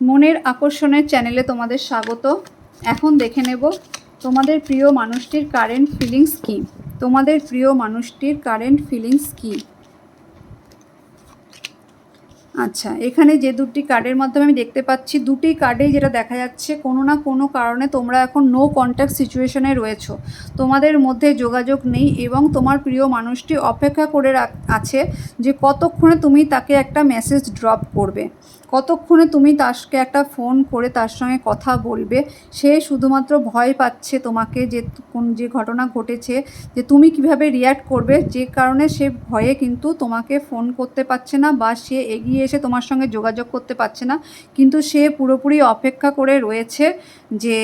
মনের আকর্ষণের চ্যানেলে তোমাদের স্বাগত। এখন দেখে নেব তোমাদের প্রিয় মানুষটির কারেন্ট ফিলিংস কী। তোমাদের প্রিয় মানুষটির কারেন্ট ফিলিংস কী? আচ্ছা, এখানে যে দুটি কার্ডের মাধ্যমে আমি দেখতে পাচ্ছি, দুটি কার্ডেই যেটা দেখা যাচ্ছে, কোনো না কোনো কারণে তোমরা এখন নো কন্ট্যাক্ট সিচুয়েশনে রয়েছো। তোমাদের মধ্যে যোগাযোগ নেই এবং তোমার প্রিয় মানুষটি অপেক্ষা করে আছে যে কতক্ষণে তুমি তাকে একটা মেসেজ ড্রপ করবে, কতক্ষণে তুমি তাকে একটা ফোন করে তার সঙ্গে কথা বলবে। সে শুধুমাত্র ভয় পাচ্ছে তোমাকে, যে ঘটনা ঘটেছে যে তুমি কিভাবে রিয়্যাক্ট করবে, যে কারণে সে ভয়ে কিন্তু তোমাকে ফোন করতে পারছে না বা সে এগিয়ে এসে তোমার সঙ্গে যোগাযোগ করতে পারছে না। কিন্তু সে পুরোপুরি অপেক্ষা করে রয়েছে যে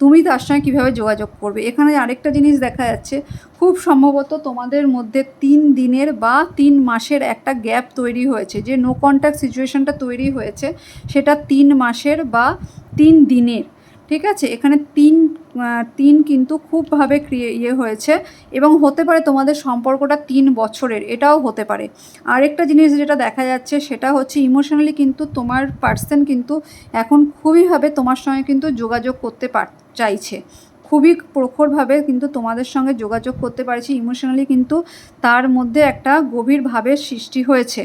তুমি তার সঙ্গে কীভাবে যোগাযোগ করবে। এখানে আরেকটা জিনিস দেখা যাচ্ছে, খুব সম্ভবত তোমাদের মধ্যে 3 দিনের বা 3 মাসের একটা গ্যাপ তৈরি হয়েছে। যে নো কন্ট্যাক্ট সিচুয়েশনটা তৈরি হয়েছে সেটা 3 মাসের বা 3 দিনের। ঠিক আছে, এখানে তিন কিন্তু খুবভাবে হয়েছে এবং হতে পারে তোমাদের সম্পর্কটা 3 বছরের, এটাও হতে পারে। আরেকটা জিনিস যেটা দেখা যাচ্ছে সেটা হচ্ছে ইমোশনালি কিন্তু তোমার পার্সন কিন্তু এখন খুবইভাবে তোমার সঙ্গে কিন্তু যোগাযোগ করতে চাইছে, খুবই প্রখরভাবে কিন্তু তোমাদের সঙ্গে যোগাযোগ করতে পারছি। ইমোশনালি কিন্তু তার মধ্যে একটা গভীর ভাবের সৃষ্টি হয়েছে।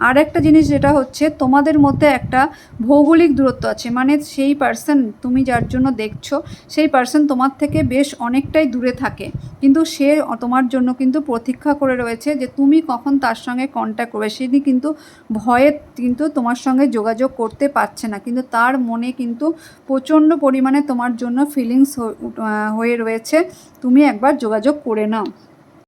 আর একটা জিনিস যেটা হচ্ছে, তোমাদের মধ্যে একটা ভৌগোলিক দূরত্ব আছে, মানে সেই পার্সন তুমি যার জন্য দেখছো সেই পার্সন তোমার থেকে বেশ অনেকটাই দূরে থাকে, কিন্তু সে তোমার জন্য কিন্তু প্রতীক্ষা করে রয়েছে যে তুমি কখন তার সঙ্গে কন্ট্যাক্ট করবে। সেটি কিন্তু ভয়ে কিন্তু তোমার সঙ্গে যোগাযোগ করতে পারছে না, কিন্তু তার মনে কিন্তু প্রচণ্ড পরিমাণে তোমার জন্য ফিলিংস হয়ে রয়েছে। তুমি একবার যোগাযোগ করে নাও।